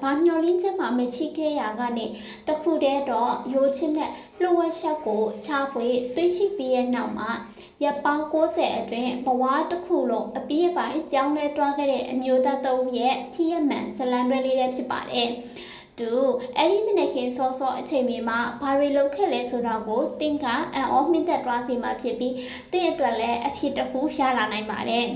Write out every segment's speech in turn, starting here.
ဘာမျောလင်းချက်မှမရှိခဲ့ရကနေတခုတည်းတော့ရိုးချင်းနဲ့လှဝက်ချက်ကိုချပွေတွေးရှိပြီးရဲ့နောက်မှာရပ်ပေါင်း60အတွင်းဘဝတစ်ခုလုံးအပြည့်အပိုင်းပြောင်းလဲသွားခဲ့တဲ့အမျိုးသားတဦးရဲ့ထီးရမှန်ဇလံတွဲလေးလည်းဖြစ်ပါတယ်သူအဲ့ဒီမနေ့ခင်စောစောအချိန်မှာဘာတွေလုပ်ခဲ့လဲဆိုတော့ကိုတင်ကအန်အောမြင့်သက်သွားစီမှာဖြစ်ပြီးတင့်အတွက်လည်းအဖြစ်တစ်ခုရလာနိုင်ပါတယ်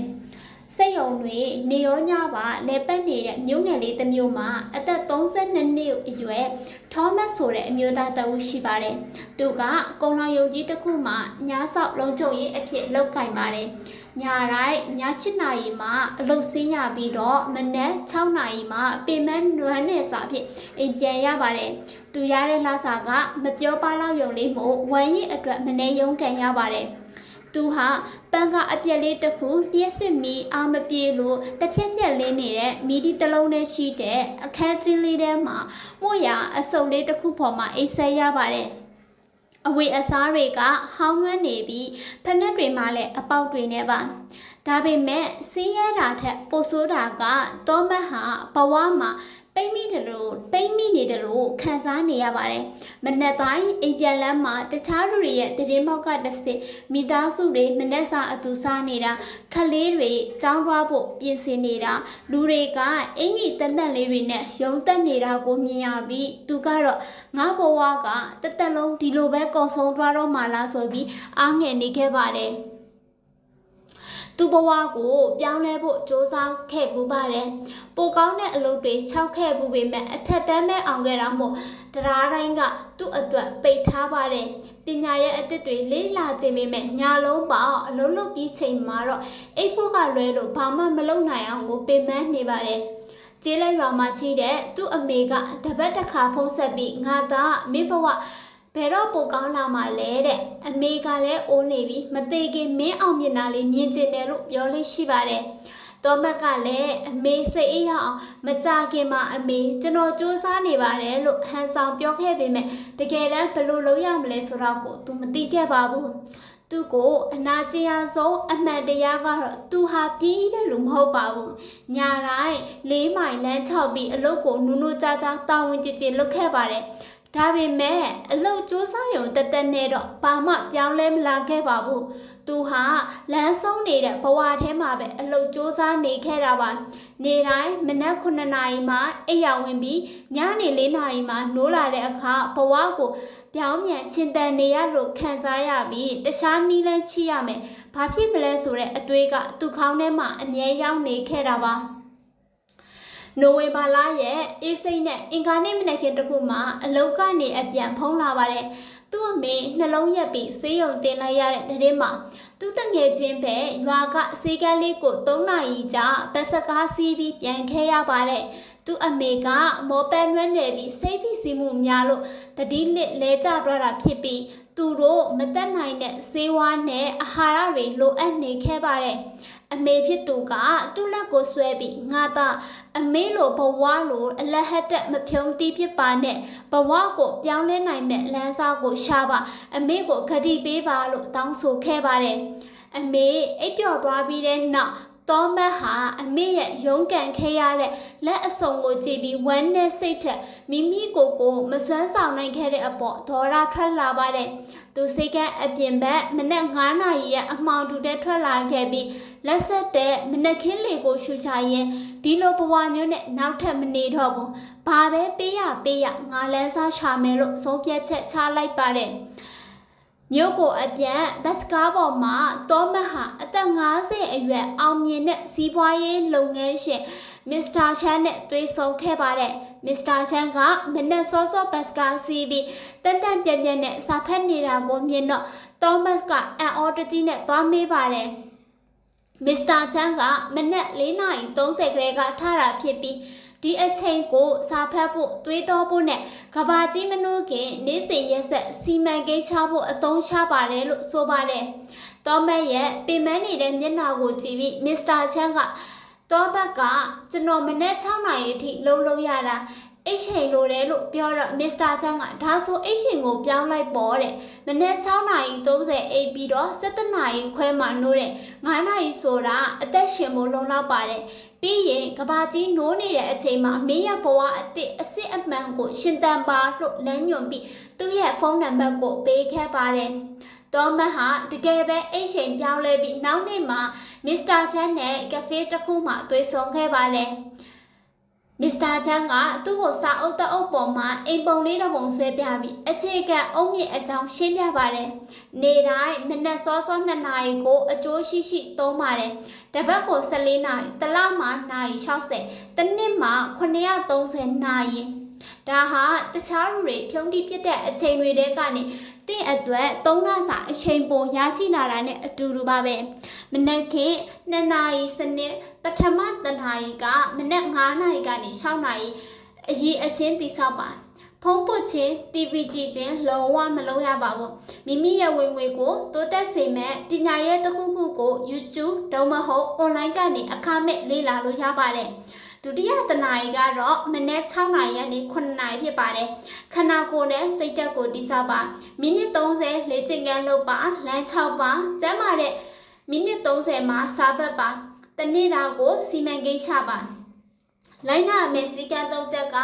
စက်ယုံတွေနေရောညပါလဲပတ်နေတဲ့မြို့ငယ်လေးတစ်မျိုးမှာအသက်32နှစ်အရွယ်ထောမတ်ဆိုတဲ့အမျိုးသားတဦးရှိပါတယ်။သူကကုံလောင်ယုံကြီးတစ်ခုမှာညာဆောက်လုံခြုံရေးအဖြစ်လုပ်ကင်ပါတယ်။ညတိုင်းည7နာရီမှာအလုပ်ဆင်းရပြီးတော့မနက်6နာရီမှာပေမန်းနွမ်းနယ်စာဖြစ်အိမ်ပြန်ရပါတယ်။သူရတဲ့လစာကမပြောပါလောက်ယုံလေးမို့ဝမ်းရည်အတွက်မနေရုံကန်ရပါတယ်။သူဟာပန်းကအပြက်လေးတစ်ခုလျှက်စစ်မီအာမပြေလို့တစ်ဖြက်ဖြက်လေးနေတဲ့မီဒီတစ်လုံးနဲ့ရှိတဲ့အခန်းကြီးလေးထဲမှာမှုရအစုပ်လေးတစ်ခုပေါ်မှာအိတ်ဆက်ရပါတယ်အဝေအစားတွေကဟောင်းနှွမ်းနေပြီးဖက်နှက်တွေမှလည်းအပေါက်တွေနဲ့ပါဒါပေမဲ့စီးရတာထက်ပိုဆိုးတာကတောမတ်ဟာဘဝမှာပိတ်မိနေတယ်လို့ခံစားနေရပါတယ်။မနက်တိုင်းအိမ်ပြန်လမ်းမှာတခြားလူတွေရဲ့တရင်မောက်ကတစ်စစ်မိသားစုတွေမနက်စာအတူစားနေတာခလေးတွေကြောင်းသွားဖို့ပြင်ဆင်နေတာလူတွေကအင်ကြီးတန်တန်လေးတွေနဲ့ရုံတက်နေတာကိုမြင်ရပြီးသူကတော့ငါဘဝကတက်တက်လုံးဒီလိုပဲကုံဆုံးသွားတော့မှလားဆိုပြီးအားငယ်နေခဲ့ပါတယ်။သူ့ဘဝကိုပြောင်းလဲဖို့စ조사ခဲ့ပူပါတယ်။ပိုကောင်းတဲ့အလုပ်တွေခြောက်ခဲ့ပူပေမဲ့အထက်တန်းမဲ့အောင်ခဲ့တာမို့တရားတိုင်းကသူ့အတွက်ပိတ်ထားပါတယ်။ပညာရဲ့အသစ်တွေလေးလာခြင်းပေမဲ့ညာလုံးပေါင်းအလုံးလုံးပြီးချိန်မှာတော့အိတ်ဖို့ကလွဲလို့ဘာမှမလုပ်နိုင်အောင်ကိုပင်ပန်းနေပါတယ်။ကျေးလက်ရွာမှာချီတဲ့သူ့အမေကတပတ်တစ်ခါဖုံးဆက်ပြီးငါသားမင်းဘဝဘယ်တော့ပိုကောင်းလာမှလဲတဲ့အမေကလည်းအိုးနေပြီးမသေးခင်မင်းအောင်မျက်နှာလေးမြင်ကျင်တယ်လို့ပြောလို့ရှိပါတယ်။တောမက်ကလည်းအမေစိတ်အေးရအောင်မကြခင်မှာအမေကျွန်တော်စူးစမ်းနေပါတယ်လို့ဟန်ဆောင်ပြောခဲ့ပေမဲ့တကယ်တမ်းဘယ်လိုလုပ်ရမလဲဆိုတော့ကိုသူမသိခဲ့ပါဘူး။သူကိုအနာကျင်ရဆုံးအမှန်တရားကတော့သူဟာပြီးတဲ့လူမဟုတ်ပါဘူး။ညာတိုင်း၄မိုင်လမ်း6ပြီးအလုပ်ကိုနူးနူးကြားကြားတာဝန်ကျကျလုပ်ခဲ့ပါတယ်။ဒါပေမဲ့အလုပ်စူးစမ်းရုံတက်နဲ့တော့ဘာမှပြောင်းလဲမလာခဲ့ပါဘူး။သူဟာလမ်းဆုံးနေတဲ့ဘဝထဲမှာပဲအလုပ်စူးစမ်းနေခဲ့တာပါ။နေတိုင်းမနက်9နာရီမှအိပ်ရဝင်ပြီးညနေ4နာရီမှနိုးလာတဲ့အခါဘဝကိုပြောင်းပြန်ချင်တန်နေရလို့ခံစားရပြီးတခြားနီးလဲချိရမယ်။ဘာဖြစ်မလဲဆိုတဲ့အတွေးကသူ့ခေါင်းထဲမှာအမြဲရောက်နေခဲ့တာပါ။နိုဝင်ဘာလရဲ့အေးစိတ်နဲ့အင်္ဂါနေ့မနက်ခင်းတစ်ခုမှာအလုပ်ကနေအပြန်ဖုံးလာပါတယ်။သူ့အမေနှလုံးရက်ပြီးဆေးရုံတင်လိုက်ရတဲ့တဲ့မှာသူ့တငယ်ချင်းပဲရွာကဆေးကန်းလေးကို3နာရီကြာပတ်စကားစီးပြီးပြန်ခဲ့ရပါတယ်။သူ့အမေကမောပန်းရွက်နေပြီးစိတ်ဖိစီးမှုများလို့တတိလစ်လဲကျသွားတာဖြစ်ပြီးသူတို့မတက်နိုင်တဲ့ဆေးဝါးနဲ့အာဟာရတွေလိုအပ်နေခဲ့ပါတယ်။အမေဖြစ်သူကသူ့လက်ကိုဆွဲပြီးငါသားအမေလိုဘဝလိုအလဟတ်တက်မဖြုံးတီးဖြစ်ပါနဲ့ဘဝကိုပြောင်းလဲနိုင်မဲ့လမ်းစာကိုရှာပါအမေကိုဂတိပေးပါလို့တောင်းဆိုခဲ့ပါတယ်အမေအိပ်ပျော်သွားပြီးတဲ့နောက်တောမတ်ဟာအမေရဲ့ရုန်းကန်ခဲ့ရတဲ့လက်အစုံကိုကြည့်ပြီးဝမ်းနဲ့စိတ်ထက်မိမိကိုမစွမ်းဆောင်နိုင်ခဲ့တဲ့အပေါ်ဒေါရထွက်လာပါတယ်သူစိတ်ကအပြင်ဘက်မနက်9နာရီရဲ့အမှောင်တူတဲ့ထွက်လာခဲ့ပြီးလက်ဆက်တဲ့မနက်ခင်းလေကိုရှူချရင်ဒီလိုဘဝမျိုးနဲ့နောက်ထပ်မနေတော့ဘူးဘာပဲပေးရငါလန်းစားရှာမယ်လို့ဆုံးဖြတ်ချက်ချလိုက်ပါတယ်မြို့ကိုအပြန်ဘတ်စကားပေါ်မှာတောမတ်ဟာအသက်50အရွယ်အောင်မြင်တဲ့စီးပွားရေးလုပ်ငန်းရှင်မစ္စတာချန်နဲ့တွေ့ဆုံခဲ့ပါတယ်မစ္စတာချန်ကမနက်စောစောဘတ်စကားစီးပြီးတန်ပြန်နဲ့စာဖတ်နေတာကိုမြင်တော့တောမတ်ကအန်အော်တကြီးနဲ့သွားမေးပါတယ်မစ္စတာချန်ကမနက်4:30ခရဲကထတာဖြစ်ပြီးဒီအချိန်ကိုစာဖတ်ဖို့တွေးတောဖို့နဲ့ကဘာကြီးမနှိုးခင်နေ့စဉ်ရက်ဆက်စီမံကိန်းချဖို့အသုံးချပါတယ်လို့ဆိုပါတယ်။တောမတ်ရဲ့ပင်ပန်းနေတဲ့မျက်နှာကိုကြည့်ပြီးမစ္စတာချန်ကတောမတ်ကကျွန်တော်မနေ့6နာရီအထိလုံးရတာအိတ်ချိန်လိုတယ်လို့ပြောတော့မစ္စတာချန်ကဒါဆိုအိတ်ချိန်ကိုပြောင်းလိုက်ပေါ့တဲ့မနေ့6:30အိပ်ပြီးတော့7:00နာရီခွဲမှနိုးတဲ့9:00နာရီဆိုတာအသက်ရှင်ဖို့လုံလောက်ပါတယ် ပြီးရင်ကဘာကြီးနိုးနေတဲ့အချိန်မှာမင်းရဲ့ဘဝအစစ်အမှန်ကိုရှင်သန်ပါလို့လမ်းညွှန်ပြီးသူ့ရဲ့ဖုန်းနံပါတ်ကိုပေးခဲ့ပါတယ်တော်မတ်ဟာတကယ်ပဲအိတ်ချိန်ပြောင်းလဲပြီးနောက်နေ့မှာမစ္စတာချန်နဲ့ကဖေးတစ်ခုမှတွေ့ဆုံခဲ့ပါတယ်မစ္စတာချန်ကသူ့ကိုစာအုပ်တအုပ်ပေါ်မှာအိမ်ပုံလေးတစ်ပုံဆွဲပြပြီးအခြေခံအုံမြင့်အကြောင်းရှင်းပြပါတယ်။နေတိုင်းမနက်စောစော2နာရီကိုအကျိုးရှိသုံးပါတယ်။တစ်ပတ်ကို14နာရီတစ်လမှာနာရီ60တစ်နှစ်မှာ930နာရီဒါဟာတခြားလူတွေဖြုံးတိပြစ်တဲ့အချိန်တွေတဲကနေတင့်အတွက်3လစာအချိန်ပိုရရှိလာတာနဲ့အတူတူပါပဲမနက်ခင်း2နာရီစနစ်ပထမတနာရီကမနက်9နာရီကနေ6နာရီအရေးအချင်းတိဆောက်ပါဖုံးပုတ်ခြင်း TV ကြည့်ခြင်းလုံးဝမလုပ်ရပါဘူးမိမိရဲ့ဝင်ငွေကိုတိုးတက်စေမဲ့ပညာရေးတစ်ခုခုကို YouTube ဒါမှမဟုတ် online ကနေအခမဲ့လေ့လာလို့ရပါတယ်ဒုတိယတနာရီကတော့မနက်6နာရီကနေ9နာရီဖြစ်ပါတယ်ခန္ဓာကိုယ်နဲ့စိတ်ဓာတ်ကိုတိဆောက်ပါမိနစ်30လေ့ကျင့်ခန်းလုပ်ပါလမ်း6ပါကျန်းမာတဲ့မိနစ်30မှာစာပတ်ပါတနေ့တာကိုစီမံကိန်းချပါလိုင်းနာအမေစီကံ3ချက်က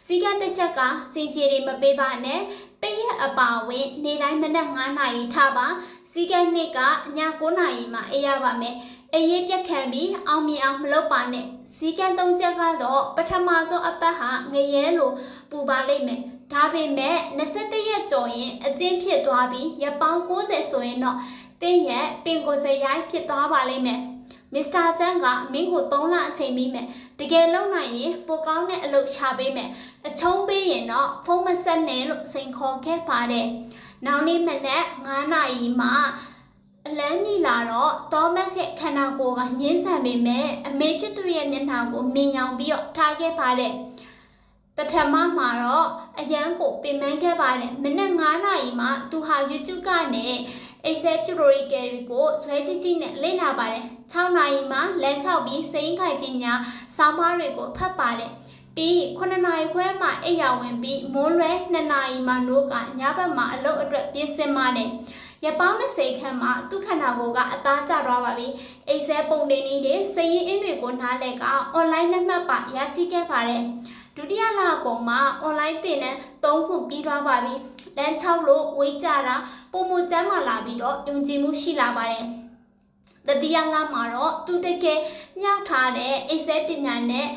စီကံတစ်ချက်ကစင်ကြေတွေမပေးပါနဲ့ပေးရအပါဝင်နေတိုင်းမနက်9နာရီထားပါစီကံ2ကည9နာရီမှာအေးရပါမယ်အေးရပြက်ခံပြီးအောင်မြင်အောင်မလုပ်ပါနဲ့စီကံ3ချက်ကတော့ပထမဆုံးအပတ်ဟာငရဲလိုပူပါလိမ့်မယ်ဒါပေမဲ့21ရက်ကျော်ရင်အကျဉ်းဖြစ်သွားပြီးရပေါင်း90ဆိုရင်တော့တင်းရဲ့ပင်ကိုယ်စရိုက်ဖြစ်သွားပါလိမ့်မယ်မစ္စတာချန်ကမင်းကို3လအချိန်ပြီးမယ်တကယ်လုံနိုင်ရင်ပိုကောင်းတဲ့အလုပ်ချပေးမယ်အချုံးပေးရင်တော့ဖုန်းမဆက်နဲ့လို့စိန်ခေါ်ခဲ့ပါတယ်နောက်နေ့မနက်9နာရီမှာအလန်းမြည်လာတော့သောမတ်ရဲ့ခန္ဓာကိုယ်ကညှင်းဆန်ပေမဲ့အမေဖြစ်သူရဲ့မျက်နှာကိုမြင်ရောင်ပြီးတော့ထားခဲ့ပါတယ်ပထမမှာတော့အရန်ကိုပင်ပန်းခဲ့ပါတယ်မနက်9နာရီမှာသူဟာ YouTube ကနေ Excel tutorial ကိုဆွဲကြည့်နဲ့လေ့လာပါတယ်6နာရီမှာလမ်း6ပြီးစိမ်းခိုင်ပညာစာမတွေကိုဖတ်ပါတယ်ပြီး9နာရီခွဲမှာအိယာဝင်ပြီးမိုးလွဲ2နာရီမှာနိုးကညဘက်မှာအလုပ်အတွက်ပြင်ဆင်ပါတယ်ရပောင်း20ခန့်မှာသူခန္ဓာကိုယ်ကအသားကျသွားပါပြီ။ Excel ပုံတင်နေတဲ့စည်ရင်းအင်းတွေကိုနားလည်က online လက်မှတ်ပါရရှိခဲ့ပါတယ်။ဒုတိယလကုန်မှာ online သင်တန်း3ခုပြီးသွားပါပြီ။လမ်း6လို့ဝေးကြတာပုံမကျမ်းမာလာပြီးတော့ယုံကြည်မှုရှိလာပါတယ်။တတိယလမှာတော့သူတကယ်မြောက်ထားတဲ့ Excel ပညာနဲ့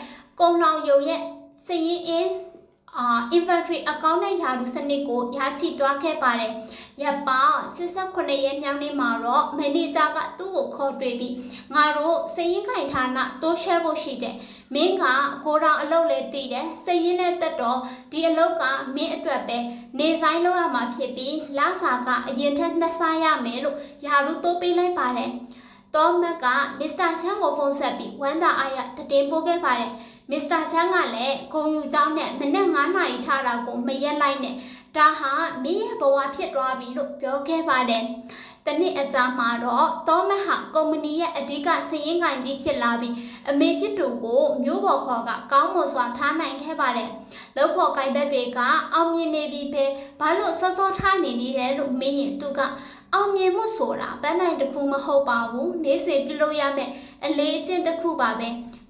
ကုံလောင်ရုံရဲ့စည်ရင်းအင်းinventory account နဲ့ယာရုစနစ်ကိုရရှိတွားခဲ့ပါတယ်။ရပောင်း68ရက်မြောက်နေ့မှာတော့မန်နေဂျာကသူ့ကိုခေါ်တွေ့ပြီးငါတို့စည်ရင်းခိုင်ဌာနတိုးရှဲဖို့ရှိတယ်။မင်းကကိုတော်အလုပ်လေးတည်တယ်။စည်ရင်းနဲ့တက်တော့ဒီအလုပ်ကမင်းအတွက်ပဲနေဆိုင်လုပ်ရမှာဖြစ်ပြီးလစာကအရင်ထက်2ဆရမယ်လို့ယာရုတိုးပေးလိုက်ပါတယ်။သောမတ်ကမစ္စတာချန်ကိုဖုန်းဆက်ပြီးဝမ်းသာအားရတင်ပို့ခဲ့ပါတယ်မစ္စတာချန်ကလည်းဂုံယူကြောင်းနဲ့မနက်9နာရီထားတာကိုမရက်လိုက်နဲ့ဒါဟာမင်းရဲ့ဘဝဖြစ်သွားပြီလို့ပြောခဲ့ပါတယ်တနေ့အကြာမှာတော့သောမတ်ဟာကုမ္ပဏီရဲ့အဓိကစည်ရင်းကိုင်ကြီးဖြစ်လာပြီးအမေဖြစ်သူကိုမျိုးပေါ်ခေါ်ကကောင်းမွန်စွာထားနိုင်ခဲ့ပါတယ်လောက်ဖို့ကိုင်ဘက်တွေကအောင်မြင်နေပြီပဲဘာလို့စောစောထားနေနေတယ်လို့မင်းရင်သူကအောင်မြင်မှုဆိုတာပန်းနိုင်တစ်ခုမဟုတ်ပါဘူးနေ့စဉ်ပြုလုပ်ရမယ်အလေးအကျင့်တစ်ခုပါပဲ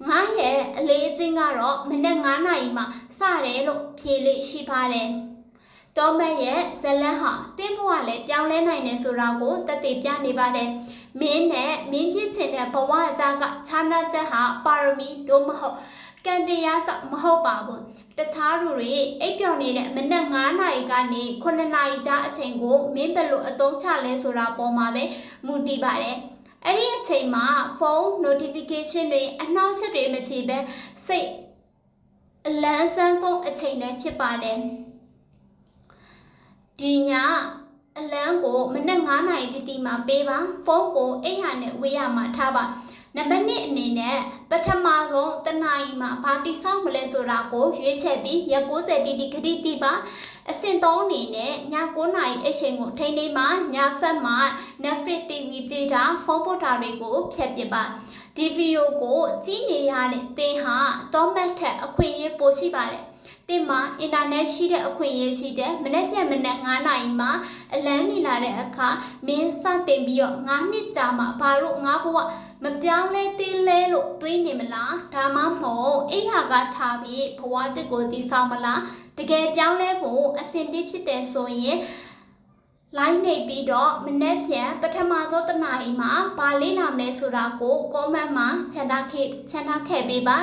ငါရဲ့အလေးအကျင့်ကတော့မနက်9နာရီမှစတယ်လို့ဖြေလေးရှိပါတယ်တောမတ်ရဲ့ဇလန်ဟာတင်းဘဝလည်းပြောင်းလဲနိုင်တယ်ဆိုတာကိုသက်သေပြနေပါတယ်မင်းနဲ့မင်းဖြစ်ချင်တဲ့ဘဝအကြကခြားနာချက်ဟာပါရမီတို့မဟုတ်ကံတရားကြောင့်မဟုတ်ပါဘူးတခြားလူတွေအိပ်ပျော်နေတဲ့မနက်9နာရီကနေ9နာရီကြာအချိန်ကိုမင်းဘယ်လိုအသုံးချလဲဆိုတာပေါ်မှာပဲမူတည်ပါတယ်အဲ့ဒီအချိန်မှာဖုန်း notification တွေအနှောက်အယှက်တွေမရှိဘဲစိတ်အလန်းဆန်းဆုံးအချိန်လည်းဖြစ်ပါတယ်ဒီညအလန်းကိုမနက်9နာရီတိမှာပေးပါဖုန်းကိုအိတ်ဟာနဲ့ဝေးရမှာထားပါနံပါတ်1အနေနဲ့ပထမဆုံးတနာရီမှာဘာတိဆောက်မလဲဆိုတာကိုရွေးချယ်ပြီးရက်90တိခတိတိပါအဆင့်3အနေနဲ့ည9နာရီအချိန်ကိုထိန်းသိမ်းပါညဖက်မှာ Netflix TV ကြည့်တာဖုန်းပေါ်တာတွေကိုဖျက်ပစ်ပါဒီဗီဒီယိုကိုကြည့်နေရတဲ့သင်ဟာတော့မတ်ထက်အခွင့်အရေးပိုရှိပါတယ် တင်မှာအင်တာနက်ရှိတဲ့အခွင့်အရေးရှိတဲ့မနေ့ပြန်မနေ့9နာရီမှာအလန်းမြင်လာတဲ့အခါမင်းစတင်ပြီးတော့9နှစ်ကြာမှဘာလို့ငါဘဝမပြောင်းလဲသေးလဲလို့တွေးနေမလားဒါမှမဟုတ်အိဟာကထားပြီးဘဝတစ်ကိုတည်ဆောက်မလားတကယ်ပြောင်းလဲဖို့အစဉ်တည်းဖြစ်တယ်ဆိုရင်လိုင်းနေပြီးတော့မနေ့ပြန်ပထမဆုံးတနာရီမှာဘာလေးလာမလဲဆိုတာကို comment မှာချန်ထားခဲ့ပေးပါ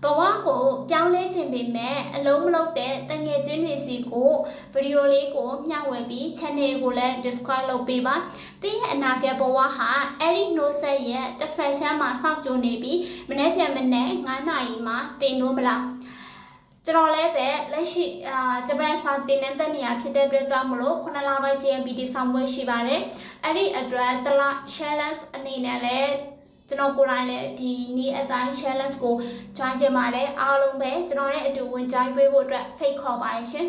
ဘဝကိုပြောင်းလဲခြင်းပေမဲ့အလုံးမလုံးတဲ့တငယ်ချင်းတွေစီကိုဗီဒီယိုလေးကိုမျှဝေပြီး channel ကိုလည်း subscribe လုပ်ပေးပါတင်းရဲ့အနာဂတ်ဘဝဟာအဲ့ဒီ no set ရဲ့ fashion မှာစောင့်ကြိုနေပြီးမနေ့ပြန်မနေ့9နာရီမှာတင်လို့မလားကျွန်တော်လည်းပဲလက်ရှိဂျပန်ဆောင်တင်နေတဲ့နေရာဖြစ်တဲ့အတွက်ကြောင့်မလို့9လပိုင်း JMPT ဆောင်ပွဲရှိပါတယ်အဲ့ဒီအတွက်တလ challenge အနေနဲ့လည်းကျွန်တော်ကိုယ်တိုင်လည်းဒီနေ့အတိုင်း challenge ကို join ချင်ပါတယ်အားလုံးပဲကျွန်တော်ရဲ့အတူဝင် join ပေးဖို့အတွက်ဖိတ်ခေါ်ပါတယ်ရှင်